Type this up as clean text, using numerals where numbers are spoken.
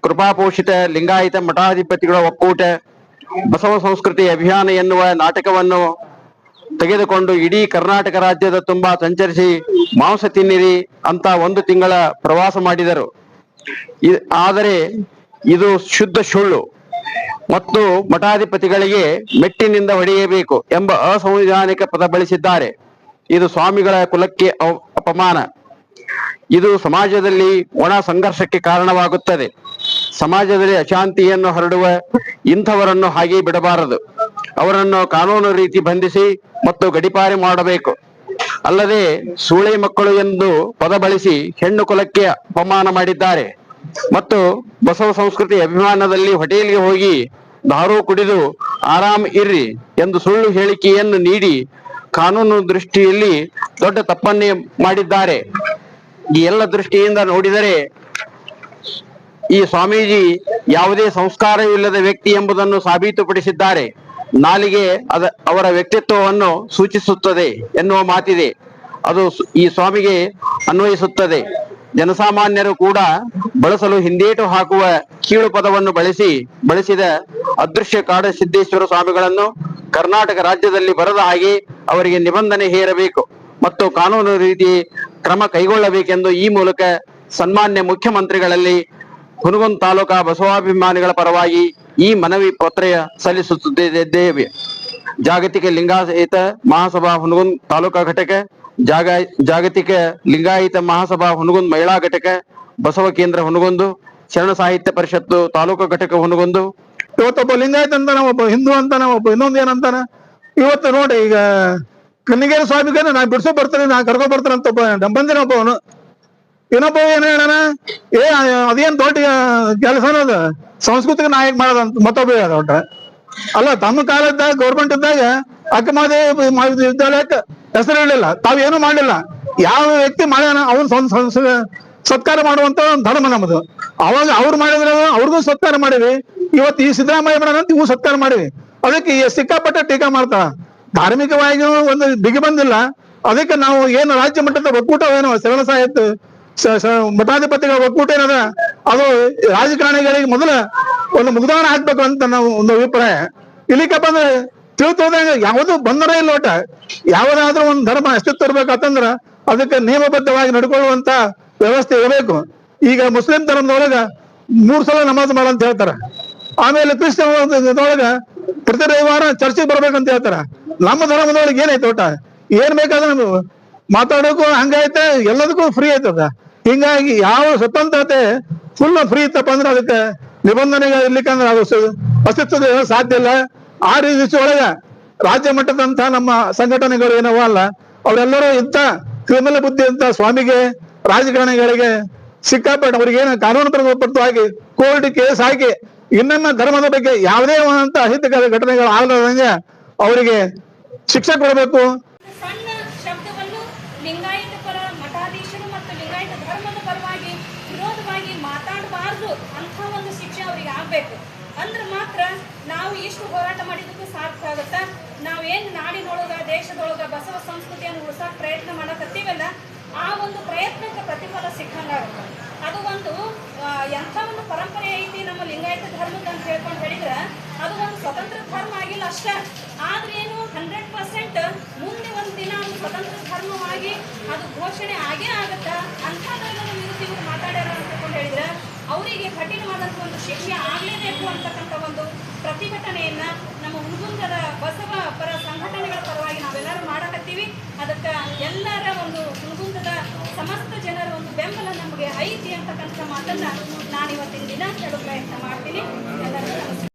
ಕೃಪಾಪೋಷಿತ ಲಿಂಗಾಯತ ಮಠಾಧಿಪತಿಗಳ ಒಕ್ಕೂಟ ಬಸವ ಸಂಸ್ಕೃತಿ ಅಭಿಯಾನ ಎನ್ನುವ ನಾಟಕವನ್ನು ತೆಗೆದುಕೊಂಡು ಇಡೀ ಕರ್ನಾಟಕ ರಾಜ್ಯದ ತುಂಬಾ ಸಂಚರಿಸಿ ಮಾಂಸ ತಿನ್ನಿರಿ ಅಂತ 1 ತಿಂಗಳ ಪ್ರವಾಸ ಮಾಡಿದರು. ಆದರೆ ಇದು ಶುದ್ಧ ಸುಳ್ಳು ಮತ್ತು ಮಠಾಧಿಪತಿಗಳಿಗೆ ಮೆಟ್ಟಿನಿಂದ ಹೊಡೆಯಬೇಕು ಎಂಬ ಅಸಂವಿಧಾನಿಕ ಪದ ಬಳಸಿದ್ದಾರೆ. ಇದು ಸ್ವಾಮಿಗಳ ಕುಲಕ್ಕೆ ಅಪಮಾನ. ಇದು ಸಮಾಜದಲ್ಲಿ ಒಣ ಸಂಘರ್ಷಕ್ಕೆ ಕಾರಣವಾಗುತ್ತದೆ. ಸಮಾಜದಲ್ಲಿ ಅಶಾಂತಿಯನ್ನು ಹರಡುವ ಇಂಥವರನ್ನು ಹಾಗೆ ಬಿಡಬಾರದು. ಅವರನ್ನು ಕಾನೂನು ರೀತಿ ಬಂಧಿಸಿ ಮತ್ತು ಗಡಿಪಾರಿ ಮಾಡಬೇಕು. ಅಲ್ಲದೆ ಸೂಳೆ ಮಕ್ಕಳು ಎಂದು ಪದ ಬಳಸಿ ಹೆಣ್ಣು ಕುಲಕ್ಕೆ ಅಪಮಾನ ಮಾಡಿದ್ದಾರೆ. ಮತ್ತು ಬಸವ ಸಂಸ್ಕೃತಿ ಅಭಿಮಾನದಲ್ಲಿ ಹೋಟೆಲ್ಗೆ ಹೋಗಿ ದಾರು ಕುಡಿದು ಆರಾಮ್ ಇರ್ರಿ ಎಂದು ಸುಳ್ಳು ಹೇಳಿಕೆಯನ್ನು ನೀಡಿ ಕಾನೂನು ದೃಷ್ಟಿಯಲ್ಲಿ ದೊಡ್ಡ ತಪ್ಪನ್ನೇ ಮಾಡಿದ್ದಾರೆ. ಈ ಎಲ್ಲ ದೃಷ್ಟಿಯಿಂದ ನೋಡಿದರೆ ಈ ಸ್ವಾಮೀಜಿ ಯಾವುದೇ ಸಂಸ್ಕಾರವಿಲ್ಲದ ವ್ಯಕ್ತಿ ಎಂಬುದನ್ನು ಸಾಬೀತುಪಡಿಸಿದ್ದಾರೆ. ನಾಲಿಗೆ ಅವರ ವ್ಯಕ್ತಿತ್ವವನ್ನು ಸೂಚಿಸುತ್ತದೆ ಎನ್ನುವ ಮಾತಿದೆ. ಅದು ಈ ಸ್ವಾಮಿಗೆ ಅನ್ವಯಿಸುತ್ತದೆ. ಜನಸಾಮಾನ್ಯರು ಕೂಡ ಬಳಸಲು ಹಿಂದೇಟು ಹಾಕುವ ಕೀಳು ಪದವನ್ನು ಬಳಸಿದ ಅದೃಶ್ಯ ಕಾಡಸಿದ್ದೇಶ್ವರ ಸ್ವಾಮಿಗಳನ್ನು ಕರ್ನಾಟಕ ರಾಜ್ಯದಲ್ಲಿ ಬರದ ಹಾಗೆ ಅವರಿಗೆ ನಿಬಂಧನೆ ಹೇರಬೇಕು ಮತ್ತು ಕಾನೂನು ರೀತಿ ಕ್ರಮ ಕೈಗೊಳ್ಳಬೇಕೆಂದು ಈ ಮೂಲಕ ಸನ್ಮಾನ್ಯ ಮುಖ್ಯಮಂತ್ರಿಗಳಲ್ಲಿ ಹುನಗುಂದ ತಾಲೂಕಾ ಬಸವಾಭಿಮಾನಿಗಳ ಪರವಾಗಿ ಈ ಮನವಿ ಪತ್ರ ಸಲ್ಲಿಸುತ್ತಿದ್ದೇವೆ. ಜಾಗತಿಕ ಲಿಂಗಾಯತ ಮಹಾಸಭಾ ಹುನಗುಂದ ತಾಲೂಕಾ ಘಟಕ, ಜಾಗತಿಕ ಲಿಂಗಾಯತ ಮಹಾಸಭಾ ಹುನಗುಂದ ಮಹಿಳಾ ಘಟಕ, ಬಸವ ಕೇಂದ್ರ ಹುನಗುಂದ, ಶರಣ ಸಾಹಿತ್ಯ ಪರಿಷತ್ತು ತಾಲೂಕಾ ಘಟಕ ಹುನಗುಂದ. ಇವತ್ತೊಬ್ಬ ಲಿಂಗಾಯತ ಅಂತಾನ, ಒಬ್ಬ ಹಿಂದೂ ಅಂತಾನ, ಒಬ್ಬ ಇನ್ನೊಂದು ಏನಂತಾನ. ಇವತ್ತು ನೋಡಿ, ಈಗ ಕನ್ನಿಗೇರಿ ಸ್ವಾಮಿಗೆ ನಾ ಬಿಡ್ಸೋ ಬರ್ತಾನೆ, ನಾ ಕರ್ಕೊ ಬರ್ತಾನೆ ಅಂತ ಒಬ್ಬ ಡಂಬಂದಿನ ಒಬ್ಬವನು. ಇನ್ನೊಬ್ಬ ಏನ್ ಹೇಳೋಣ, ಅದೇನ್ ದೊಡ್ಡ ಕೆಲಸ ಅನ್ನೋದು ಸಂಸ್ಕೃತಿಗೆ ನಾಯಕ ಮಾಡೋದಂತ ಮತ್ತೊಬ್ಬ ಹೇಳ್ದ. ಅಲ್ಲ, ತಮ್ಮ ಕಾಲದಾಗ ಗೌರ್ಮೆಂಟ್ ಇದ್ದಾಗ ಅಕ್ಕಮಾದೇವಿ ವಿದ್ಯಾಲಯಕ್ಕೆ ಹೆಸರು ಇರಲಿಲ್ಲ, ತಾವೇನು ಮಾಡಲಿಲ್ಲ. ಯಾವ ವ್ಯಕ್ತಿ ಮಾಡ್ಯಾನ ಅವನ್ ಸತ್ಕಾರ ಮಾಡುವಂತ ಧರ್ಮ ನಮ್ಮದು. ಅವಾಗ ಅವ್ರು ಮಾಡಿದ್ರೆ ಅವ್ರಿಗೂ ಸತ್ಕಾರ ಮಾಡಿವಿ. ಇವತ್ತು ಈ ಸಿದ್ದರಾಮಯ್ಯ ಮಾಡಂತ ಇವು ಸತ್ಕಾರ ಮಾಡಿವಿ. ಅದಕ್ಕೆ ಸಿಕ್ಕಾಪಟ್ಟೆ ಟೀಕಾ ಮಾಡ್ತಾರ. ಧಾರ್ಮಿಕವಾಗಿ ಒಂದು ಬಿಗಿ ಬಂದಿಲ್ಲ. ಅದಕ್ಕೆ ನಾವು ಏನು ರಾಜ್ಯ ಮಟ್ಟದ ಒಕ್ಕೂಟವೇನು ಶರಣ ಸಾಹಿತ್ಯ ಮಠಾಧಿಪತಿಗಳ ಒಕ್ಕೂಟ ಏನದ, ಅದು ರಾಜಕಾರಣಿಗಳಿಗೆ ಮೊದಲ ಒಂದು ಮುಗ್ದಾನ ಹಾಕ್ಬೇಕು ಅಂತ ನಾವು ಒಂದು ಅಭಿಪ್ರಾಯ. ಇಲ್ಲಿಕ ಬಂದ್ರೆ ತಿಳ್ತೋದಂಗ ಯಾವುದು ಬಂಧನ ಇಲ್ಲ. ಒಟ್ಟ ಯಾವುದಾದ್ರೂ ಒಂದು ಧರ್ಮ ಅಸ್ತಿತ್ವ ಇರ್ಬೇಕಂತಂದ್ರ ಅದಕ್ಕೆ ನಿಯಮಬದ್ಧವಾಗಿ ನಡ್ಕೊಳ್ಳುವಂತ ವ್ಯವಸ್ಥೆ ಇರಬೇಕು. ಈಗ ಮುಸ್ಲಿಂ ಧರ್ಮದೊಳಗ 3 ಸಲ ನಮಾಜ್ ಮಾಡಂತ ಹೇಳ್ತಾರ. ಆಮೇಲೆ ಕ್ರಿಶ್ಚಿಯನ್ ಪ್ರತಿ ರವಿವಾರ ಚರ್ಚೆಗೆ ಬರ್ಬೇಕಂತ ಹೇಳ್ತಾರ. ನಮ್ಮ ಧರ್ಮದೊಳಗೆ ಏನೈತೆ ಒಟ್ಟ ಏನ್ ಬೇಕಾದ್ರೆ ಮಾತಾಡೋಕು ಹಂಗೈತೆ, ಎಲ್ಲದಕ್ಕೂ ಫ್ರೀ ಐತದ. ಹಿಂಗಾಗಿ ಯಾವ ಸ್ವತಂತ್ರತೆ ಫುಲ್ ಫ್ರೀ ಇತ್ತಪ್ಪ ಅಂದ್ರೆ ಅದಕ್ಕೆ ನಿಬಂಧನೆಗಳು ಇರ್ಲಿಕ್ಕಂದ್ರೆ ಅದು ಅಸ್ತಿತ್ವದ ಸಾಧ್ಯ ಇಲ್ಲ. ಆ ರೀತಿ ಒಳಗ ರಾಜ್ಯ ಮಟ್ಟದಂತ ನಮ್ಮ ಸಂಘಟನೆಗಳು ಏನವ ಅಲ್ಲ, ಅವರೆಲ್ಲರೂ ಇಂಥ ಕ್ರಿಮಿನಲ್ ಬುದ್ಧಿ ಅಂತ ಸ್ವಾಮಿಗೆ ರಾಜಕಾರಣಿಗಳಿಗೆ ಸಿಕ್ಕಾಪಟ್ಟೆ ಅವ್ರಿಗೇನು ಕಾನೂನು ಪ್ರಬದ್ಧವಾಗಿ ಕೋರ್ಟ್ ಕೇಸ್ ಹಾಕಿ ಇನ್ನೊಮ್ಮೆ ಧರ್ಮದ ಬಗ್ಗೆ ಯಾವುದೇ ಅಂತ ಅಹಿತಕರ ಘಟನೆಗಳು ಆಗದಂಗೆ ಅವರಿಗೆ ಶಿಕ್ಷೆ ಕೊಡಬೇಕು. ಸಣ್ಣ ಶಬ್ದವನ್ನು ಲಿಂಗಾಯತ ಪರ ಮಠಾಧೀಶರು ಮತ್ತು ಲಿಂಗಾಯತ ಧರ್ಮದ ಪರವಾಗಿ ವಿರೋಧವಾಗಿ ಮಾತಾಡಬಾರ್ದು ಅಂತ ಒಂದು ಶಿಕ್ಷೆ ಅವರಿಗೆ ಆಗ್ಬೇಕು. ಅಂದ್ರೆ ಮಾತ್ರ ನಾವು ಇಷ್ಟು ಹೋರಾಟ ಮಾಡಿದ್ದಕ್ಕೂ ಸಾಧ್ಯ ಆಗುತ್ತಾ. ನಾವೇನು ನಾಡಿನೊಳಗ ದೇಶದೊಳಗ ಬಸವ ಸಂಸ್ಕೃತಿಯನ್ನು ಉಳಿಸೋಕೆ ಪ್ರಯತ್ನ ಮಾಡಕತ್ತೀವಲ್ಲ, ಆ ಒಂದು ಪ್ರಯತ್ನಕ್ಕೆ ಪ್ರತಿಫಲ ಸಿಕ್ಕಂಗಾಗುತ್ತೆ. ಅದು ಒಂದು ಎಂಥ ಒಂದು ಪರಂಪರೆ ಐತಿ ನಮ್ಮ ಲಿಂಗಾಯತ ಧರ್ಮದ ಅಂತ ಹೇಳ್ಕೊಂಡು ಹೇಳಿದ್ರೆ ಅದು ಒಂದು ಸ್ವತಂತ್ರ ಧರ್ಮ ಆಗಿಲ್ಲ ಅಷ್ಟೇ. ಆದ್ರೆ ಏನು 100% ಮುಂದೆ ಒಂದು ದಿನ ಒಂದು ಸ್ವತಂತ್ರ ಧರ್ಮವಾಗಿ ಅದು ಘೋಷಣೆ ಆಗೇ ಆಗುತ್ತಾ. ಅಂಥದ್ದೆಲ್ಲ ಇವರು ಮಾತಾಡ್ಯಾರ ಅಂತಕೊಂಡು ಹೇಳಿದ್ರೆ ಅವರಿಗೆ ಕಠಿಣವಾದಂಥ ಒಂದು ಶಿಕ್ಷೆ ಆಗಲೇಬೇಕು ಅಂತಕ್ಕಂಥ ಒಂದು ಪ್ರತಿಭಟನೆಯನ್ನ ನಮ್ಮ ಹುನಗುಂದದ ಬಸವ ಪರ ಸಂಘಟನೆಗಳ ಪರವಾಗಿ ನಾವೆಲ್ಲರೂ ಮಾಡಕತ್ತೀವಿ. ಅದಕ್ಕೆ ಎಲ್ಲರ ಒಂದು ಹುನಗುಂದದ ಸಮಸ್ತ ಜನರ ಒಂದು ಬೆಂಬಲ ನಮಗೆ ಐತಿ ಅಂತಕ್ಕಂಥ ಮಾತನ್ನ ನಾನು ಇವತ್ತಿನ ದಿನ ಹೇಳೋ ಪ್ರಯತ್ನ ಮಾಡ್ತೀನಿ. ಎಲ್ಲರಿಗೂ